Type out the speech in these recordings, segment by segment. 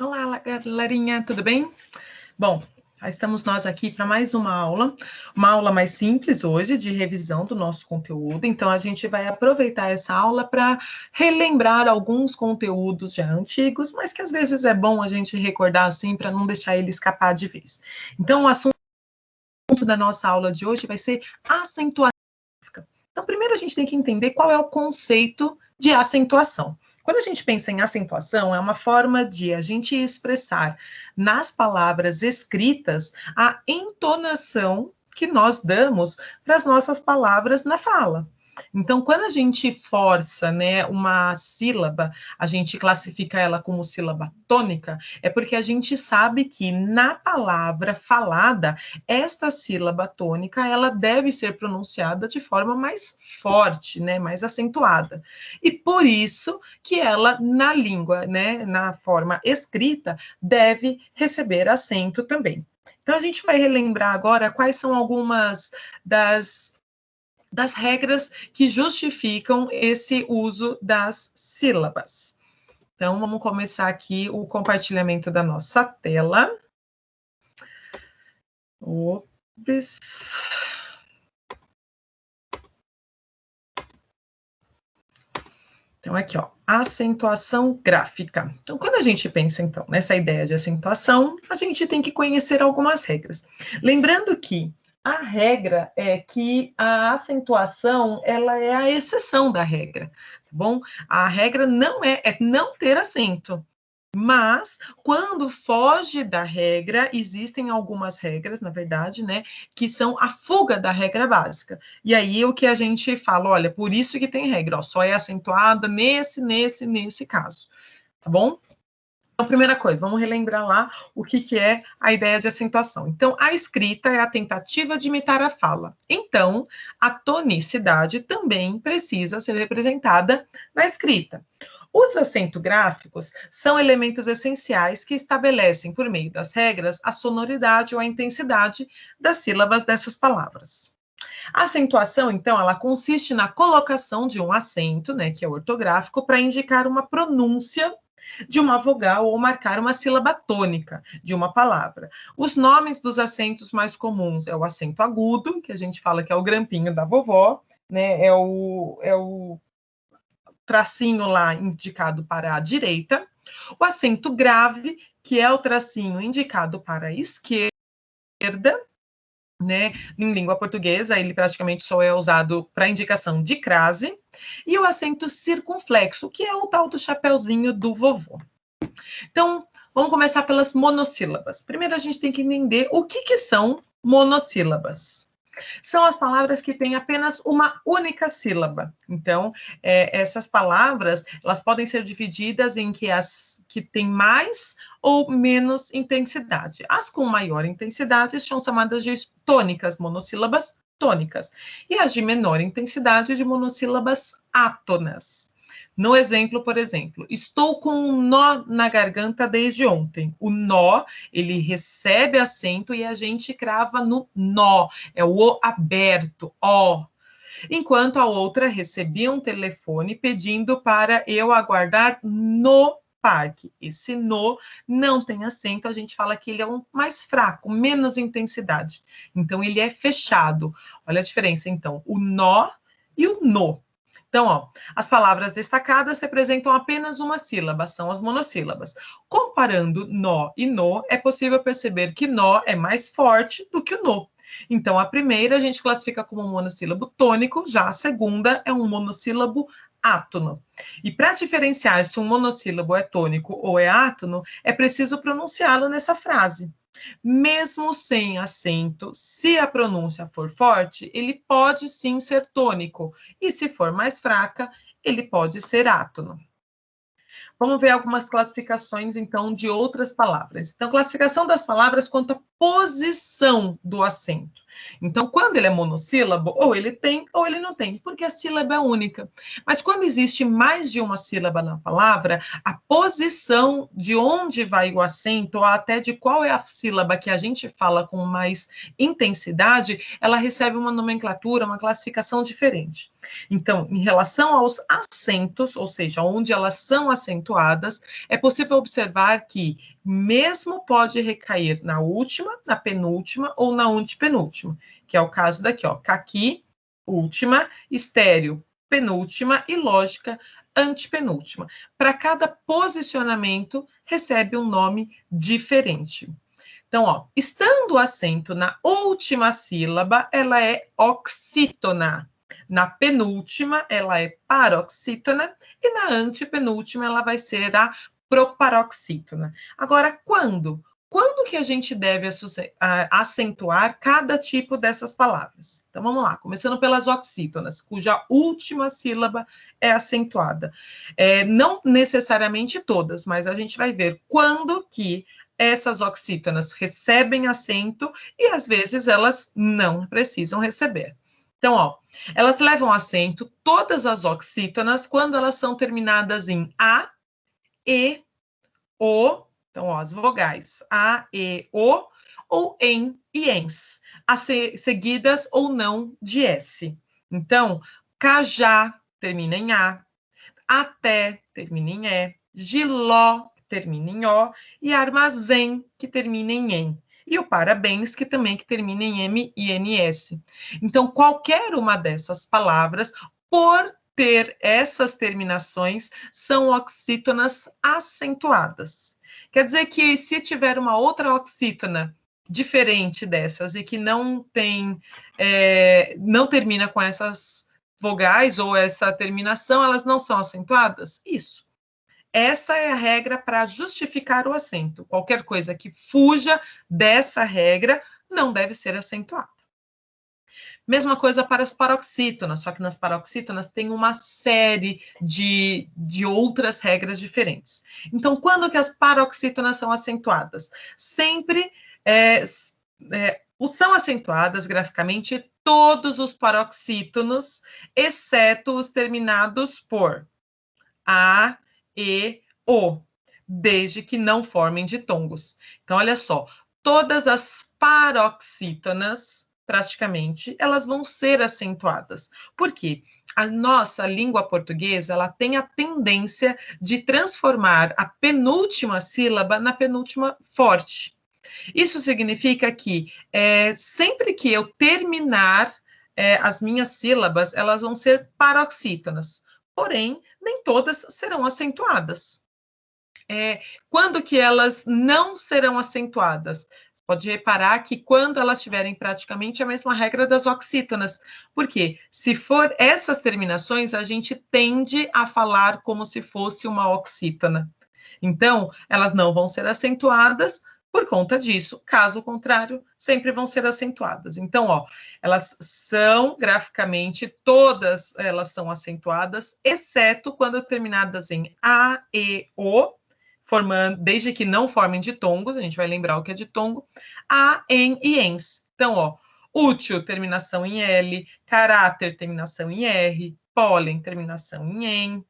Olá, galerinha, tudo bem? Bom, já estamos nós aqui para mais uma aula mais simples hoje, de revisão do nosso conteúdo. Então, a gente vai aproveitar essa aula para relembrar alguns conteúdos já antigos, mas que às vezes é bom a gente recordar assim, para não deixar ele escapar de vez. Então, o assunto da nossa aula de hoje vai ser acentuação. Então, primeiro a gente tem que entender qual é o conceito de acentuação. Quando a gente pensa em acentuação, é uma forma de a gente expressar nas palavras escritas a entonação que nós damos para as nossas palavras na fala. Então, quando a gente força, né, uma sílaba, a gente classifica ela como sílaba tônica, é porque a gente sabe que na palavra falada, esta sílaba tônica, ela deve ser pronunciada de forma mais forte, né, mais acentuada. E por isso que ela, na língua, né, na forma escrita, deve receber acento também. Então, a gente vai relembrar agora quais são algumas das regras que justificam esse uso das sílabas. Então, vamos começar aqui o compartilhamento da nossa tela. Ops. Então, aqui, ó, acentuação gráfica. Então, quando a gente pensa, então, nessa ideia de acentuação, a gente tem que conhecer algumas regras. Lembrando que a regra é que a acentuação, ela é a exceção da regra, tá bom? A regra não é não ter acento. Mas, quando foge da regra, existem algumas regras, na verdade, né, que são a fuga da regra básica. E aí, o que a gente fala, olha, por isso que tem regra, ó, só é acentuada nesse caso, tá bom? Então, primeira coisa, vamos relembrar lá o que é a ideia de acentuação. Então, a escrita é a tentativa de imitar a fala. Então, a tonicidade também precisa ser representada na escrita. Os acentográficos são elementos essenciais que estabelecem, por meio das regras, a sonoridade ou a intensidade das sílabas dessas palavras. A acentuação, então, ela consiste na colocação de um acento, né, que é ortográfico, para indicar uma pronúncia de uma vogal ou marcar uma sílaba tônica de uma palavra. Os nomes dos acentos mais comuns é o acento agudo, que a gente fala que é o grampinho da vovó, né, é o tracinho lá indicado para a direita, o acento grave, que é o tracinho indicado para a esquerda, né? Em língua portuguesa, ele praticamente só é usado para indicação de crase, e o acento circunflexo, que é o tal do chapeuzinho do vovô. Então, vamos começar pelas monossílabas. Primeiro, a gente tem que entender o que são monossílabas. São as palavras que têm apenas uma única sílaba. Então, essas palavras, elas podem ser divididas em que as que têm mais ou menos intensidade. As com maior intensidade são chamadas de tônicas, monossílabas tônicas. E as de menor intensidade, de monossílabas átonas. No exemplo, por exemplo, estou com um nó na garganta desde ontem. O nó, ele recebe acento e a gente crava no nó. É o O aberto, ó. Enquanto a outra recebia um telefone pedindo para eu aguardar no parque. Esse no não tem acento, a gente fala que ele é um mais fraco, menos intensidade. Então, ele é fechado. Olha a diferença, então, o nó e o no. Então, ó, as palavras destacadas representam apenas uma sílaba, são as monossílabas. Comparando nó e no, é possível perceber que nó é mais forte do que o no. Então, a primeira a gente classifica como um monossílabo tônico, já a segunda é um monossílabo átono. E para diferenciar se um monossílabo é tônico ou é átono, é preciso pronunciá-lo nessa frase. Mesmo sem acento, se a pronúncia for forte, ele pode sim ser tônico, e se for mais fraca, ele pode ser átono. Vamos ver algumas classificações, então, de outras palavras. Então, classificação das palavras quanto posição do acento. Então, quando ele é monossílabo, ou ele tem ou ele não tem, porque a sílaba é única. Mas quando existe mais de uma sílaba na palavra, a posição de onde vai o acento, ou até de qual é a sílaba que a gente fala com mais intensidade, ela recebe uma nomenclatura, uma classificação diferente. Então, em relação aos acentos, ou seja, onde elas são acentuadas, é possível observar que mesmo pode recair na última, na penúltima ou na antepenúltima, que é o caso daqui, ó, caqui, última, estéreo, penúltima e lógica, antepenúltima. Para cada posicionamento, recebe um nome diferente. Então, ó, estando o acento na última sílaba, ela é oxítona. Na penúltima, ela é paroxítona. E na antepenúltima, ela vai ser a proparoxítona. Agora, quando? Quando que a gente deve acentuar cada tipo dessas palavras? Então, vamos lá, começando pelas oxítonas, cuja última sílaba é acentuada. Não necessariamente todas, mas a gente vai ver quando que essas oxítonas recebem acento e, às vezes, elas não precisam receber. Então, ó, elas levam acento, todas as oxítonas, quando elas são terminadas em A, E, O, então, ó, as vogais A, E, O, ou em e ens, seguidas ou não de S. Então, cajá termina em A, até termina em E, giló termina em O, e armazém, que termina em em. E o parabéns, que também que termina em M e NS. Então, qualquer uma dessas palavras, por ter essas terminações, são oxítonas acentuadas. Quer dizer que se tiver uma outra oxítona diferente dessas e que não termina com essas vogais ou essa terminação, elas não são acentuadas? Isso. Essa é a regra para justificar o acento. Qualquer coisa que fuja dessa regra não deve ser acentuada. Mesma coisa para as paroxítonas, só que nas paroxítonas tem uma série de outras regras diferentes. Então, quando que as paroxítonas são acentuadas? Sempre são acentuadas graficamente todos os paroxítonos, exceto os terminados por A, E, O, desde que não formem ditongos. Então, olha só, todas as paroxítonas, praticamente, elas vão ser acentuadas. Por quê? A nossa língua portuguesa, ela tem a tendência de transformar a penúltima sílaba na penúltima forte. Isso significa que sempre que eu terminar as minhas sílabas, elas vão ser paroxítonas. Porém, nem todas serão acentuadas. Quando que elas não serão acentuadas? Você pode reparar que quando elas tiverem praticamente a mesma regra das oxítonas. Por quê? Se for essas terminações, a gente tende a falar como se fosse uma oxítona. Então, elas não vão ser acentuadas por conta disso. Caso contrário, sempre vão ser acentuadas. Então, ó, elas são graficamente, todas elas são acentuadas, exceto quando terminadas em A, E, O, desde que não formem ditongos, a gente vai lembrar o que é ditongo, A, em e ens. Então, ó, útil, terminação em L, caráter, terminação em R, pólen, terminação em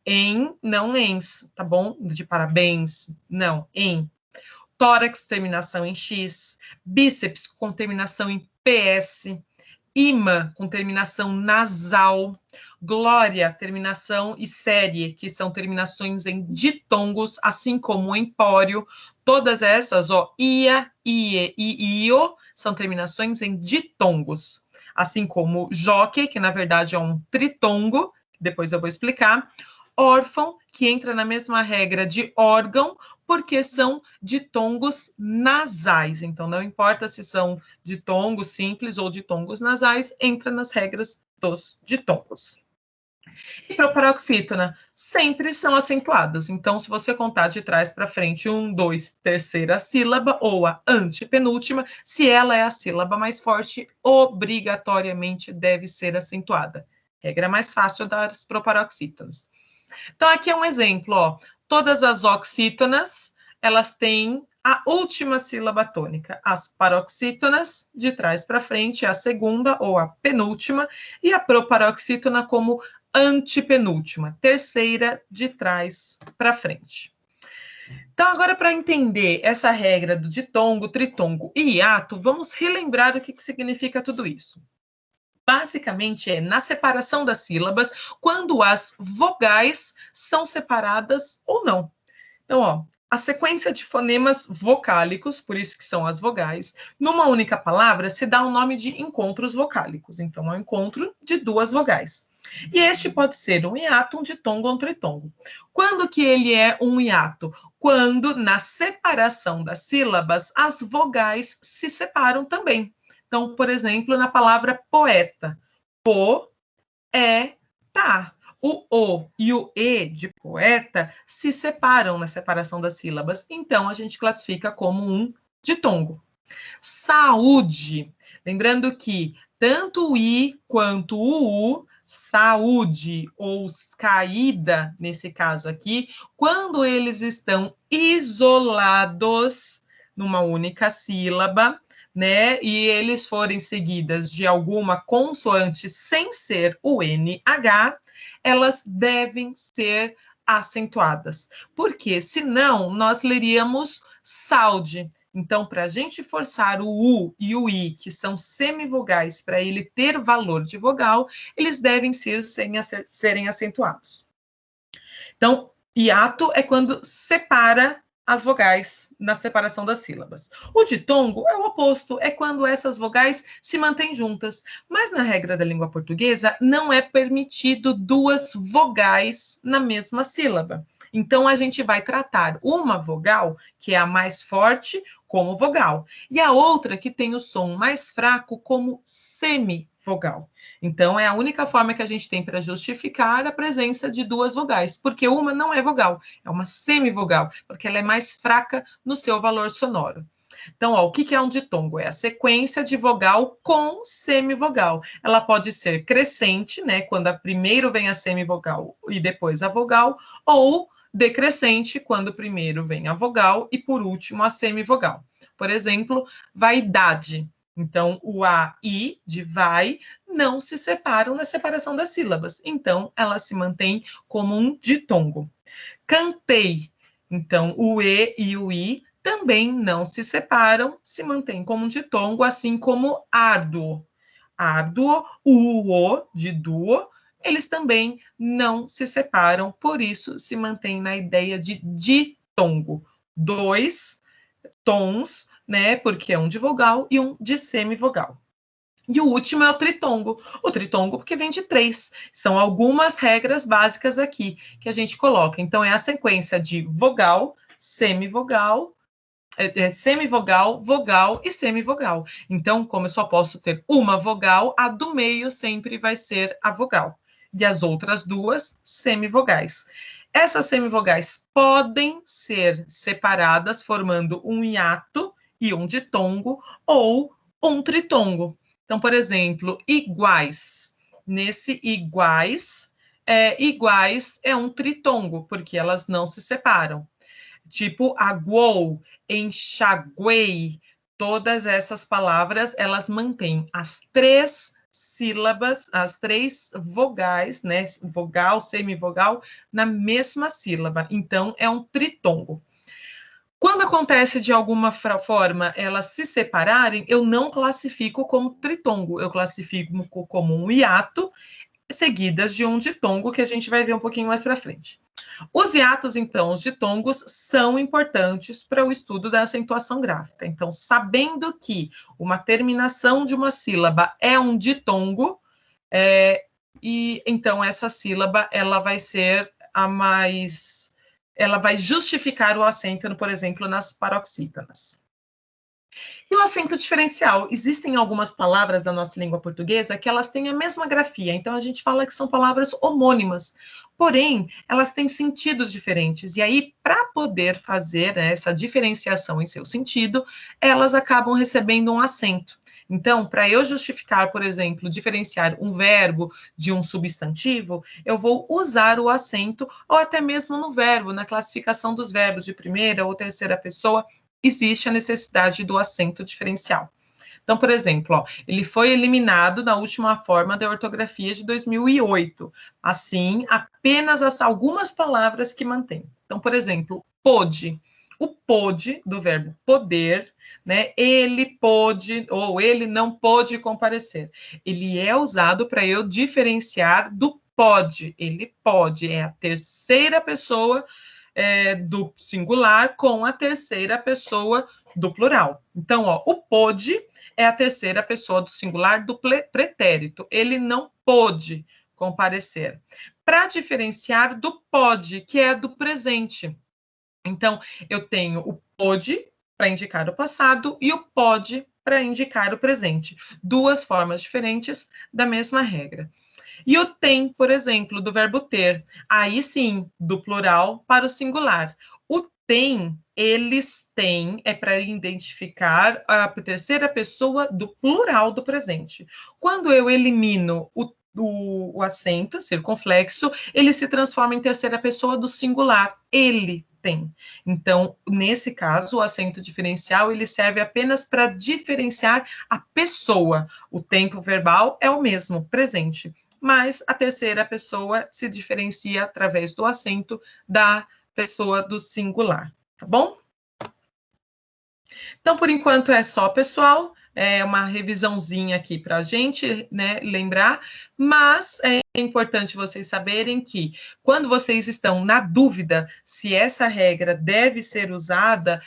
em, não ens, tá bom? De parabéns, não, em. Tórax, terminação em X, bíceps, com terminação em PS, imã, com terminação nasal, glória, terminação e série, que são terminações em ditongos, assim como empório, todas essas, ó, ia, ie e io, são terminações em ditongos, assim como jockey, que na verdade é um tritongo, depois eu vou explicar, órfão, que entra na mesma regra de órgão, porque são ditongos nasais. Então, não importa se são ditongos simples ou ditongos nasais, entra nas regras dos ditongos. E proparoxítona sempre são acentuadas. Então, se você contar de trás para frente, 1, 2, terceira sílaba, ou a antepenúltima, se ela é a sílaba mais forte, obrigatoriamente deve ser acentuada. Regra mais fácil das proparoxítonas. Então, aqui é um exemplo, ó. Todas as oxítonas, elas têm a última sílaba tônica. As paroxítonas, de trás para frente, a segunda ou a penúltima, e a proparoxítona como antepenúltima, terceira de trás para frente. Então, agora, para entender essa regra do ditongo, tritongo e hiato, vamos relembrar o que significa tudo isso. Basicamente, é na separação das sílabas, quando as vogais são separadas ou não. Então, ó, a sequência de fonemas vocálicos, por isso que são as vogais, numa única palavra se dá o nome de encontros vocálicos. Então, é um encontro de duas vogais. E este pode ser um hiato, um ditongo ou um tritongo. Quando que ele é um hiato? Quando, na separação das sílabas, as vogais se separam também. Então, por exemplo, na palavra poeta. Tá. O O e o E de poeta se separam na separação das sílabas. Então, a gente classifica como um ditongo. Saúde. Lembrando que tanto o I quanto o U, saúde ou caída, nesse caso aqui, quando eles estão isolados numa única sílaba, né, e eles forem seguidas de alguma consoante sem ser o NH, elas devem ser acentuadas. Porque senão nós leríamos saúde. Então, para a gente forçar o U e o I, que são semivogais, para ele ter valor de vogal, eles devem serem acentuados. Então, hiato é quando separa as vogais na separação das sílabas. O ditongo é o oposto, é quando essas vogais se mantêm juntas. Mas na regra da língua portuguesa, não é permitido duas vogais na mesma sílaba. Então, a gente vai tratar uma vogal, que é a mais forte, como vogal, e a outra, que tem o som mais fraco, como semivogal. Então, é a única forma que a gente tem para justificar a presença de duas vogais, porque uma não é vogal, é uma semivogal, porque ela é mais fraca no seu valor sonoro. Então, ó, o que é um ditongo? É a sequência de vogal com semivogal. Ela pode ser crescente, né, quando primeiro vem a semivogal e depois a vogal, ou decrescente, quando primeiro vem a vogal e por último a semivogal. Por exemplo, vaidade. Então, o A, I, de vai, não se separam na separação das sílabas. Então, ela se mantém como um ditongo. Cantei. Então, o E e o I também não se separam, se mantém como um ditongo, assim como árduo. Árduo, o de duo, eles também não se separam, por isso se mantém na ideia de ditongo. Dois tons, né? Porque é um de vogal e um de semivogal. E o último é o tritongo. O tritongo, porque vem de três. São algumas regras básicas aqui que a gente coloca. Então, é a sequência de vogal, semivogal, semivogal, vogal e semivogal. Então, como eu só posso ter uma vogal, a do meio sempre vai ser a vogal. E as outras duas, semivogais. Essas semivogais podem ser separadas, formando um hiato e um ditongo, ou um tritongo. Então, por exemplo, iguais. Nesse iguais é um tritongo, porque elas não se separam. Tipo, aguou, enxaguei, todas essas palavras, elas mantêm as três sílabas, as três vogais, né, vogal, semivogal, na mesma sílaba. Então, é um tritongo. Quando acontece de alguma forma elas se separarem, eu não classifico como tritongo, eu classifico como um hiato, seguidas de um ditongo, que a gente vai ver um pouquinho mais para frente. Os hiatos, então, os ditongos, são importantes para o estudo da acentuação gráfica. Então, sabendo que uma terminação de uma sílaba é um ditongo, e então essa sílaba ela vai ser a mais... Ela vai justificar o acento, por exemplo, nas paroxítonas. E o acento diferencial? Existem algumas palavras da nossa língua portuguesa que elas têm a mesma grafia, então a gente fala que são palavras homônimas, porém, elas têm sentidos diferentes, e aí, para poder fazer essa diferenciação em seu sentido, elas acabam recebendo um acento. Então, para eu justificar, por exemplo, diferenciar um verbo de um substantivo, eu vou usar o acento, ou até mesmo no verbo, na classificação dos verbos de primeira ou terceira pessoa, existe a necessidade do acento diferencial. Então, por exemplo, ó, ele foi eliminado na última forma da ortografia de 2008. Assim, apenas algumas palavras que mantém. Então, por exemplo, pôde. O pôde, do verbo poder, né? Ele pôde ou ele não pôde comparecer. Ele é usado para eu diferenciar do pode. Ele pode, é a terceira pessoa do singular com a terceira pessoa do plural. Então, ó, o pôde é a terceira pessoa do singular do pretérito. Ele não pôde comparecer. Para diferenciar do pode, que é do presente. Então, eu tenho o pôde para indicar o passado e o pode para indicar o presente. Duas formas diferentes da mesma regra. E o tem, por exemplo, do verbo ter. Aí sim, do plural para o singular. O tem, eles têm, é para identificar a terceira pessoa do plural do presente. Quando eu elimino o acento circunflexo, ele se transforma em terceira pessoa do singular. Ele tem. Então, nesse caso, o acento diferencial, ele serve apenas para diferenciar a pessoa. O tempo verbal é o mesmo, presente, mas a terceira pessoa se diferencia através do acento da pessoa do singular, tá bom? Então, por enquanto é só, pessoal. É uma revisãozinha aqui para a gente, né, lembrar, mas é importante vocês saberem que, quando vocês estão na dúvida se essa regra deve ser usada,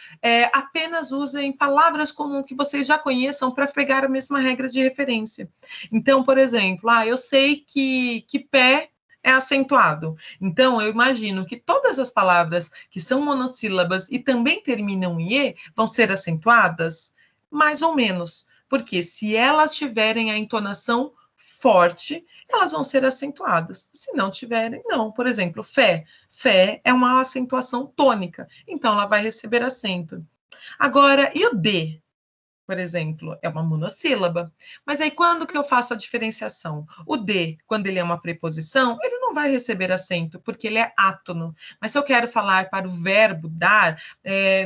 apenas usem palavras como que vocês já conheçam para pegar a mesma regra de referência. Então, por exemplo, eu sei que pé é acentuado. Então, eu imagino que todas as palavras que são monossílabas e também terminam em E vão ser acentuadas? Mais ou menos. Porque se elas tiverem a entonação forte, elas vão ser acentuadas. Se não tiverem, não. Por exemplo, fé. Fé é uma acentuação tônica. Então, ela vai receber acento. Agora, e o D? Por exemplo, é uma monossílaba. Mas aí, quando que eu faço a diferenciação? O D, quando ele é uma preposição, ele não vai receber acento, porque ele é átono. Mas se eu quero falar para o verbo dar,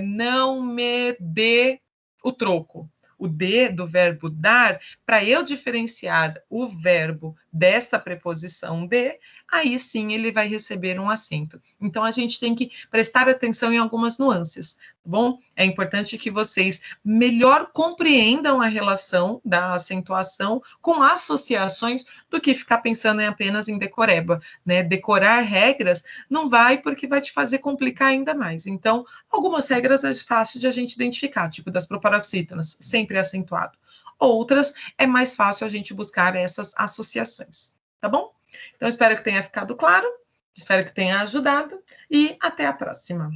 não me dê o troco. O D do verbo dar, para eu diferenciar o verbo desta preposição de, aí sim ele vai receber um acento. Então, a gente tem que prestar atenção em algumas nuances, tá bom? É importante que vocês melhor compreendam a relação da acentuação com associações do que ficar pensando apenas em decoreba, né? Decorar regras não vai, porque vai te fazer complicar ainda mais. Então, algumas regras é fácil de a gente identificar, tipo das proparoxítonas, sempre acentuado. Outras é mais fácil a gente buscar essas associações, tá bom? Então, espero que tenha ficado claro, espero que tenha ajudado e até a próxima.